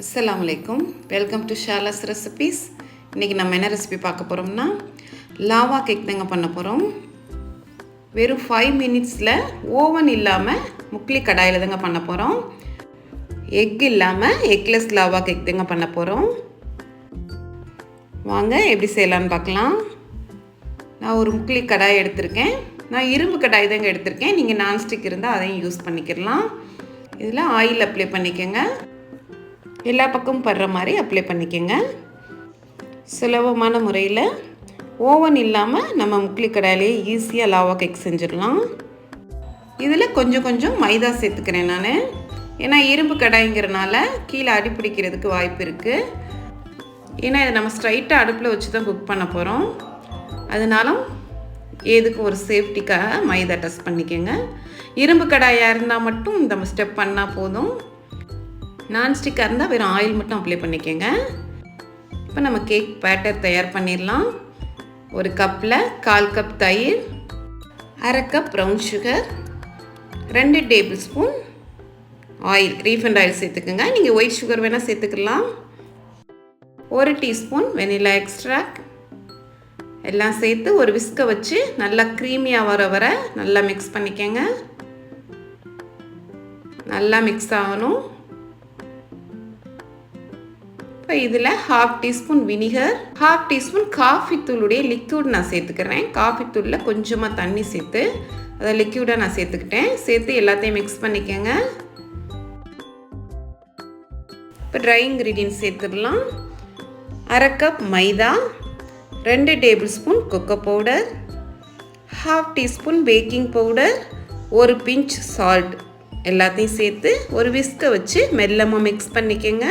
அஸ்ஸலாமு அலைக்கும். Welcome to Shala's recipes. இன்றைக்கி நம்ம என்ன ரெசிபி பார்க்க போகிறோம்னா லாவா கேக் தாங்க பண்ண போகிறோம். வெறும் 5 மினிட்ஸில் ஓவன் இல்லாமல் முக்லி கடாயில் தாங்க பண்ண போகிறோம். எக் இல்லாமல் எக்லெஸ் லாவா கேக் தாங்க பண்ண போகிறோம். வாங்க எப்படி செய்யலான்னு பார்க்கலாம். நான் ஒரு முக்லி கடாய் எடுத்திருக்கேன். நான் இரும்பு கடாய் தாங்க எடுத்திருக்கேன். நீங்கள் நான்ஸ்டிக் இருந்தால் அதையும் யூஸ் பண்ணிக்கிடலாம். இதில் ஆயில் அப்ளை பண்ணிக்கோங்க. எல்லா பக்கமும் படுற மாதிரி அப்ளை பண்ணிக்கோங்க. சுலபமான முறையில் ஓவன் இல்லாமல் நம்ம முக்லி கடாயிலே ஈஸியாக லாவா கேக் செஞ்சிடலாம். இதில் கொஞ்சம் கொஞ்சம் மைதா சேர்த்துக்கிறேன் நான். ஏன்னா இரும்பு கடாய்ங்கிறனால கீழே அடி பிடிக்கிறதுக்கு வாய்ப்பு இருக்குது. ஏன்னா இதை நம்ம ஸ்ட்ரைட்டாக அடுப்பில் வச்சு தான் குக் பண்ண போகிறோம். அதனாலும் எதுக்கு ஒரு சேஃப்டிக்காக மைதா டஸ்ட் பண்ணிக்கோங்க. இரும்பு கடாயாக இருந்தால் மட்டும் இந்த ஸ்டெப் பண்ணால் போதும். நான்ஸ்டிக்காக இருந்தால் வெறும் ஆயில் மட்டும் அப்ளை பண்ணிக்கோங்க. இப்போ நம்ம கேக் பேட்டர் தயார் பண்ணிடலாம். ஒரு கப்பில் 1/4 கப் தயிர், 1/2 cup brown sugar, 2 tablespoon oil, refined oil சேர்த்துக்குங்க. நீங்கள் ஒயிட் சுகர் வேணால் சேர்த்துக்கலாம். 1 டீஸ்பூன் வெனிலா எக்ஸ்ட்ராக்ட் எல்லாம் சேர்த்து ஒரு விஸ்கை வச்சு நல்லா க்ரீமியாக வர நல்லா மிக்ஸ் பண்ணிக்கோங்க. நல்லா மிக்ஸ் ஆகணும். இப்போ இதில் 1/2 டீஸ்பூன் வினிகர், 1/2 டீஸ்பூன் காஃபி தூளுடைய லிக்யூட் நான் சேர்த்துக்கிறேன். காஃபி தூளில் கொஞ்சமாக தண்ணி சேர்த்து அதை லிக்யூடாக நான் சேர்த்துக்கிட்டேன். சேர்த்து எல்லாத்தையும் மிக்ஸ் பண்ணிக்கோங்க. இப்போ ட்ரை இன்க்ரீடியன்ட்ஸ் சேர்த்துடலாம். 1/2 கப் மைதா, 2 table spoon cocoa powder, 1/2 teaspoon baking powder, ஒரு பிஞ்ச் சால்ட் எல்லாத்தையும் சேர்த்து ஒரு விஸ்கை வச்சு மெல்லமாக மிக்ஸ் பண்ணிக்கோங்க.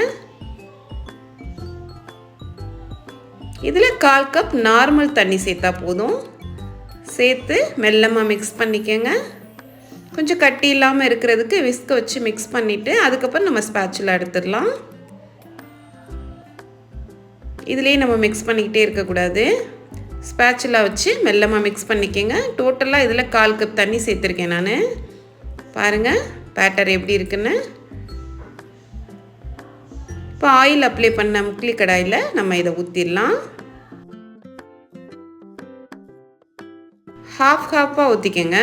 இதில் 1/4 கப் நார்மல் தண்ணி சேர்த்தா போதும். சேர்த்து மெல்லமாக மிக்ஸ் பண்ணிக்கோங்க. கொஞ்சம் கட்டி இல்லாமல் இருக்கிறதுக்கு விஸ்கை வச்சு மிக்ஸ் பண்ணிவிட்டு அதுக்கப்புறம் நம்ம ஸ்பேச்சுலா எடுத்துடலாம். இதுலேயே நம்ம மிக்ஸ் பண்ணிக்கிட்டே இருக்கக்கூடாது. ஸ்பேச்சுலா வச்சு மெல்லமாக மிக்ஸ் பண்ணிக்கோங்க. டோட்டலாக இதில் 1/4 கப் தண்ணி சேர்த்துருக்கேன் நான். பாருங்கள் பேட்டர் எப்படி இருக்குன்னு. இப்போ ஆயில் அப்ளை பண்ண முக்லி கடாயில் நம்ம இதை ஊற்றிடலாம். ஹாஃபாக ஊற்றிக்கோங்க,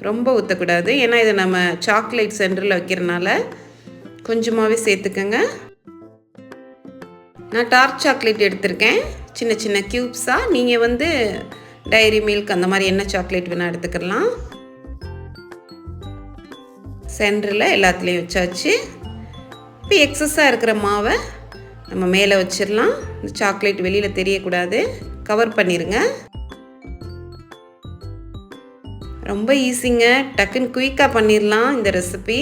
ரொம்ப ஊற்றக்கூடாது. ஏன்னா இதை நம்ம சாக்லேட் சென்டரில் வைக்கிறனால கொஞ்சமாகவே சேர்த்துக்கோங்க. நான் டார்க் சாக்லேட் எடுத்திருக்கேன், சின்ன சின்ன க்யூப்ஸாக. நீங்கள் டைரி மில்க் அந்த மாதிரி என்ன சாக்லேட் வேணால் எடுத்துக்கலாம். சென்டரில் எல்லாத்துலேயும் வச்சாச்சு. இப்போ எக்ஸஸாக இருக்கிற மாவை நம்ம மேலே வச்சிடலாம். இந்த சாக்லேட் வெளியில் தெரியக்கூடாது. கவர் பண்ணிடுங்க. ரொம்ப ஈஸிங்க, டக்குன்னு குயிக்காக பண்ணிடலாம் இந்த ரெசிபி.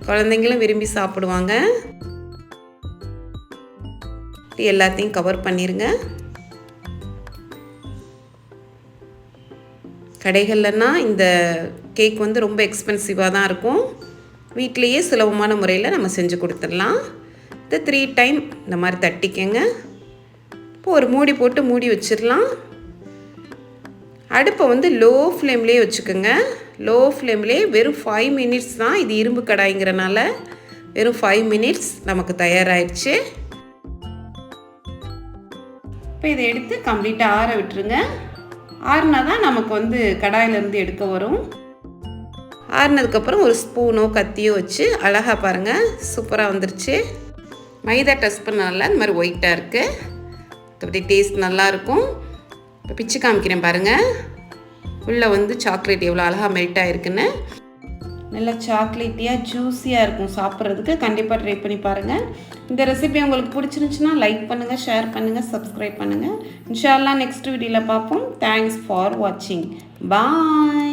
குழந்தைங்களும் விரும்பி சாப்பிடுவாங்க. எல்லாத்தையும் கவர் பண்ணிடுங்க. கடைகள்லனா இந்த கேக் ரொம்ப எக்ஸ்பென்சிவாக தான் இருக்கும். வீட்லேயே சுலபமான முறையில் நம்ம செஞ்சு கொடுத்துடலாம். இது 3 டைம் இந்த மாதிரி தட்டிக்கங்க. இப்போ ஒரு மூடி போட்டு மூடி வச்சிடலாம். அடுப்பை லோ ஃப்ளேம்லேயே வச்சுக்கோங்க. லோ ஃப்ளேம்லேயே வெறும் 5 மினிட்ஸ் தான். இது இரும்பு கடாய்ங்கிறனால வெறும் 5 மினிட்ஸ் நமக்கு தயாராகிடுச்சு. இப்போ இதை எடுத்து கம்ப்ளீட்டாக ஆற விட்டுருங்க. ஆறுனா தான் நமக்கு கடாயிலேருந்து எடுக்க வரும். ஆறுனதுக்கப்புறம் ஒரு ஸ்பூனோ கத்தியோ வச்சு அழகாக பாருங்கள், சூப்பராக வந்துருச்சு. மைதா டஸ்ட் பண்ணனால இந்த மாதிரி ஒயிட்டாக இருக்குது. அப்படி டேஸ்ட் நல்லாயிருக்கும். இப்போ பிச்சு காமிக்கிறேன் பாருங்கள். உள்ளே சாக்லேட் எவ்வளோ அழகாக மெல்ட் ஆகிருக்குன்னு. நல்லா சாக்லேட்டியாக ஜூஸியாக இருக்கும் சாப்பிட்றதுக்கு. கண்டிப்பாக ட்ரை பண்ணி பாருங்கள். இந்த ரெசிபி உங்களுக்கு பிடிச்சிருந்துச்சுன்னா லைக் பண்ணுங்கள், ஷேர் பண்ணுங்கள், சப்ஸ்கிரைப் பண்ணுங்கள். இன்ஷா அல்லாஹ் நெக்ஸ்ட் வீடியோவில் பார்ப்போம். தேங்க்ஸ் ஃபார் வாட்சிங். பாய்.